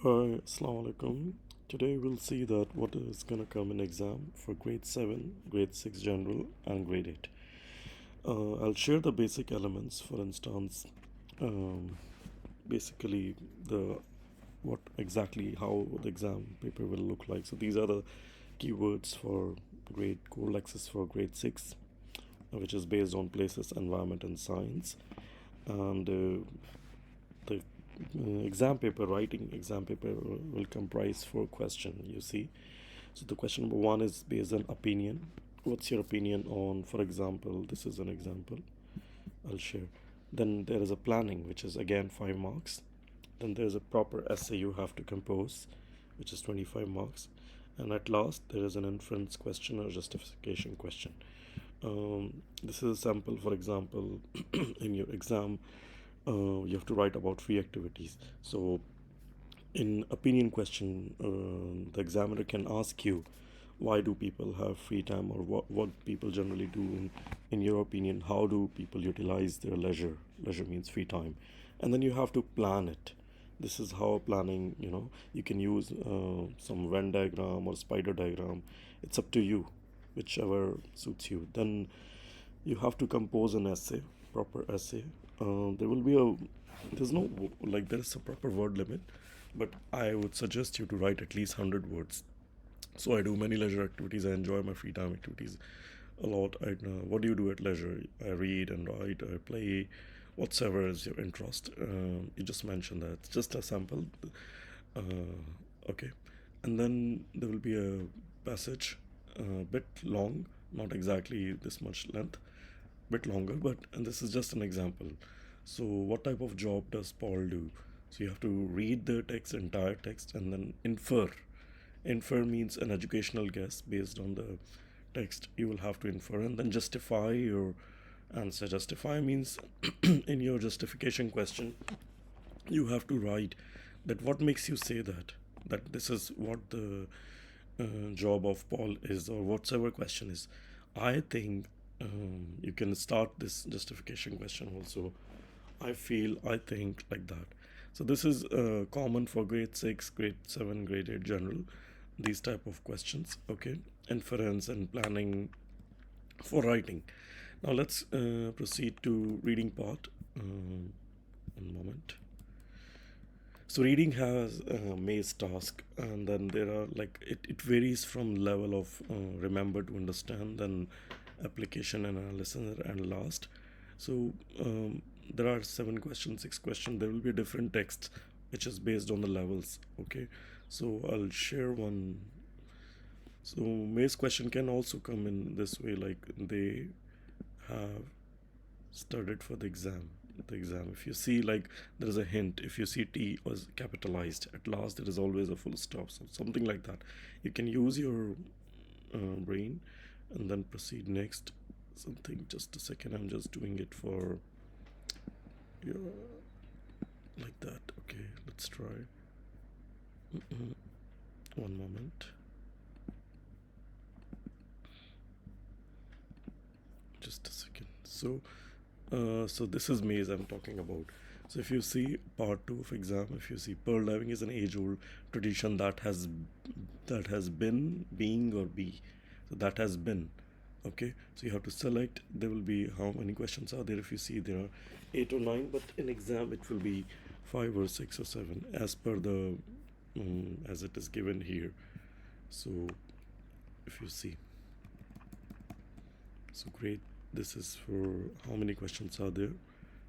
Hi, Assalamu alaikum. Today we'll see that what is gonna come in exam for grade 7, grade 6 general and grade 8. I'll share the basic elements, for instance, um, basically the what exactly how the exam paper will look like. So these are the keywords for grade core Lexis for grade 6, which is based on places, environment and science. And the exam paper, writing exam paper will comprise four questions, you see. So the question number one is based on opinion. What's your opinion on, for example, this is an example I'll share. Then there is a planning, which is again 5 marks. Then there's a proper essay you have to compose, which is 25 marks. And at last, there is an inference question or justification question. This is a sample, for example, in your exam, you have to write about free activities. So in opinion question, the examiner can ask you, why do people have free time, or what people generally do in your opinion, how do people utilize their leisure means free time, and then you have to plan it. This is how planning, you can use some Venn diagram or spider diagram. It's up to you, whichever suits you. Then you have to compose an essay, proper essay. There will be there's no, like, there's a proper word limit, but I would suggest you to write at least 100 words. So I do many leisure activities. I enjoy my free time activities a lot. What do you do at leisure? I read and write, I play, whatsoever is your interest. You just mentioned that. It's just a sample. Okay. And then there will be a passage, a bit long, not exactly this much length, bit longer, but and this is just an example. So what type of job does Paul do? So you have to read the text, entire text, and then infer. Infer means an educational guess based on the text. You will have to infer and then justify your answer. Justify means in your justification question, you have to write that what makes you say that this is what the job of Paul is, or whatsoever question is. I think you can start this justification question also. I feel, I think, like that. So this is common for grade 6, grade 7, grade 8 general, these type of questions. Okay, inference and planning for writing. Now let's proceed to reading part. One moment. So reading has a maze task, and then there are, like, it varies from level of remember to understand, then application and analysis, and last. So there are 7 questions, 6 questions. There will be different text which is based on the levels. Okay, so I'll share one. So maze question can also come in this way, like they have studied for the exam. If you see, like, there is a hint, if you see T was capitalized at last, there is always a full stop, so something like that. You can use your brain and then proceed next. Something, just a second, I'm just doing it for your, like that. Okay, let's try. One moment, just a second. So this is maze I'm talking about. So if you see part 2 of exam, if you see pearl diving is an age-old tradition that has been, being, or be. So that has been. Okay, so you have to select. There will be, how many questions are there? If you see, there are 8 or 9, but in exam it will be 5 or 6 or 7 as per the as it is given here. So if you see, so great. This is for, how many questions are there?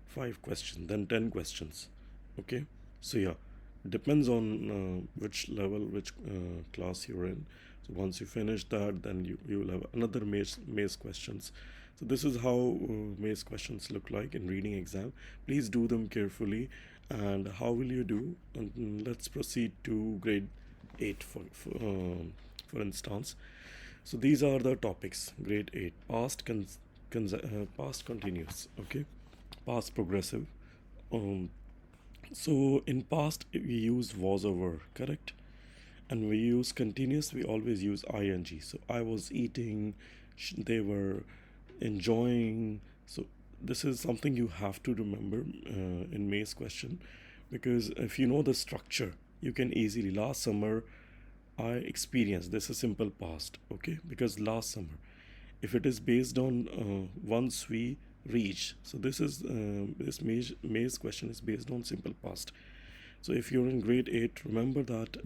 5 questions, then 10 questions. Okay, so yeah, depends on which level, which class you're in. So once you finish that, then you will have another maze questions. So this is how maze questions look like in reading exam. Please do them carefully. And how will you do? Let's proceed to grade 8 for instance. So these are the topics. Grade 8: past continuous. Okay, past progressive. um, so in past we use was or were, correct? And we use continuous, we always use ing. So I was eating, they were enjoying. So this is something you have to remember in maze question, because if you know the structure, You can easily, last summer I experienced, this is simple past, okay, because last summer, if it is based on once we reach, so this is this maze question is based on simple past. So if you're in grade 8, remember that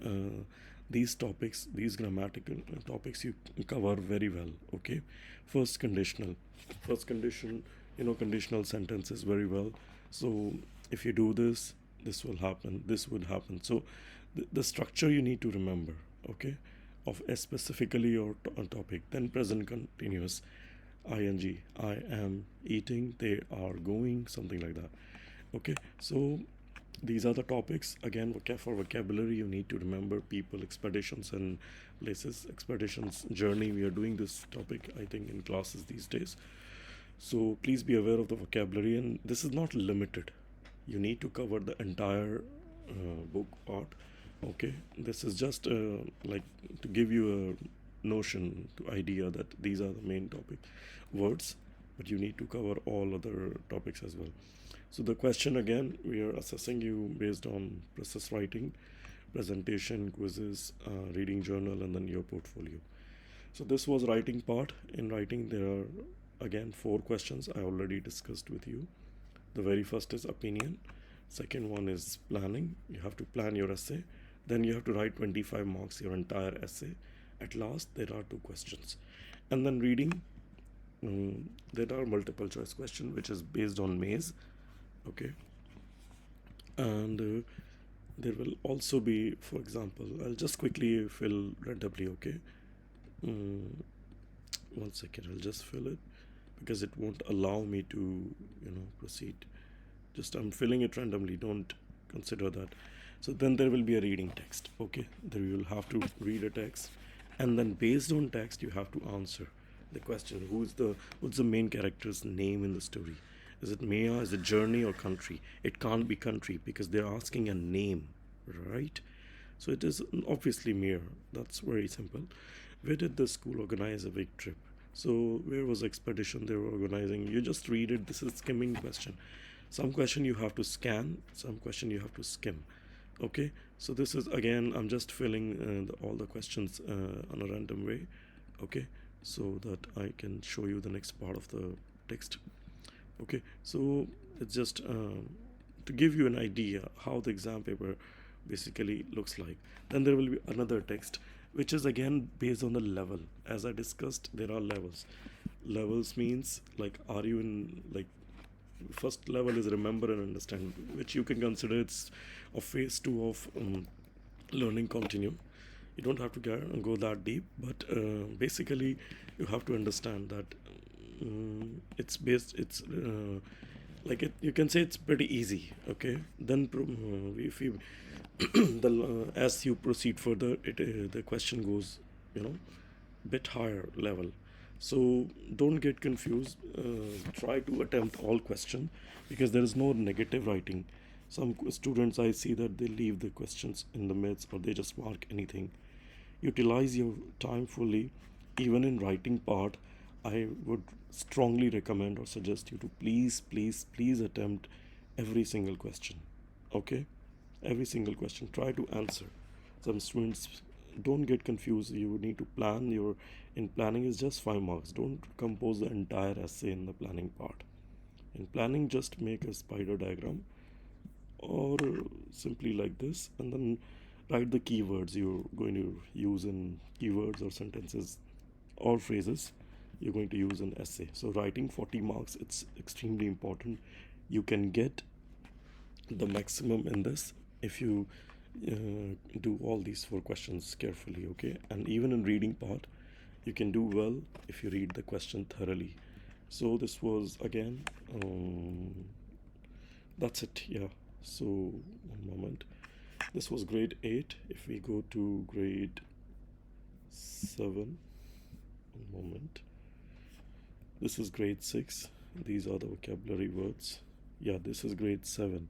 these topics, these grammatical topics, you cover very well, okay. First conditional, first condition, conditional sentences very well. So if you do this, this will happen, this would happen. So the structure you need to remember, okay, of a specifically or topic. Then present continuous, ing, I am eating, they are going, something like that, okay. So these are the topics. Again, for vocabulary, you need to remember people, expeditions, and places. Expeditions, journey. We are doing this topic, I think, in classes these days. So please be aware of the vocabulary, and this is not limited. You need to cover the entire book part. Okay, this is just like to give you a notion, to idea that these are the main topic words, but you need to cover all other topics as well. So the question again, we are assessing you based on process writing, presentation, quizzes, reading journal, and then your portfolio. So this was writing part. In writing, there are again 4 questions I already discussed with you. The very first is opinion. Second one is planning. You have to plan your essay. Then you have to write 25 marks, your entire essay. At last, there are 2 questions. And then reading, there are multiple choice question, which is based on maze. Okay, and there will also be, for example, I'll just quickly fill randomly, okay. mm, 1 second, I'll just fill it because it won't allow me to proceed. Just I'm filling it randomly, don't consider that. So then there will be a reading text, okay. There you will have to read a text, and then based on text you have to answer the question, what's the main character's name in the story. Is it Maya? Is it journey or country? It can't be country because they're asking a name, right? So it is obviously Maya. That's very simple. Where did the school organize a big trip? So where was the expedition they were organizing? You just read it. This is skimming question. Some question you have to scan. Some question you have to skim. Okay. So this is again. I'm just filling all the questions on a random way. Okay. So that I can show you the next part of the text. Okay, so it's just to give you an idea how the exam paper basically looks like. Then there will be another text which is again based on the level. As I discussed, there are levels. Levels means like, are you in, like, first level is remember and understand, which you can consider it's a phase 2 of learning continue. You don't have to go that deep, but basically you have to understand that it's based, it's like it, you can say it's pretty easy, okay. Then if you as you proceed further, the question goes bit higher level. So don't get confused. Try to attempt all question, because there is no negative writing. Some students, I see that they leave the questions in the midst, or they just mark anything. Utilize your time fully. Even in writing part, I would strongly recommend or suggest you to please attempt every single question, okay. Every single question, try to answer. Some students, don't get confused, you need to plan your, in planning is just 5 marks. Don't compose the entire essay in the planning part. In planning, just make a spider diagram or simply like this, and then write the keywords you're going to use in keywords or sentences or phrases you're going to use in essay. So writing 40 marks, it's extremely important. You can get the maximum in this if you do all these 4 questions carefully, okay. And even in reading part, you can do well if you read the question thoroughly. So this was again that's it, yeah. So 1 moment, this was grade 8. If we go to grade 7, 1 moment, this is grade 6. These are the vocabulary words. Yeah, this is grade 7.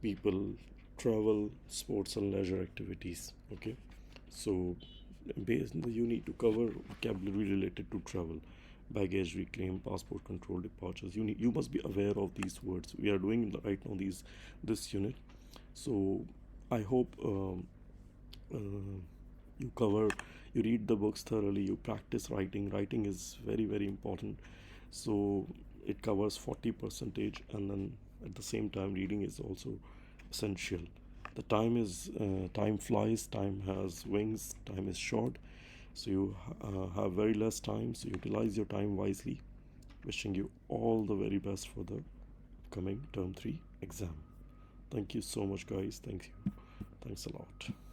People, travel, sports and leisure activities, okay. So you need to cover vocabulary related to travel, baggage reclaim, passport control, departures. You must be aware of these words. We are doing right now this unit. So I hope uh, you cover, you read the books thoroughly, you practice writing. Writing is very, very important. So it covers 40 percentage, and then at the same time, reading is also essential. The time flies, time has wings, time is short. So you have very less time. So utilize your time wisely. Wishing you all the very best for the coming term 3 exam. Thank you so much, guys. Thank you. Thanks a lot.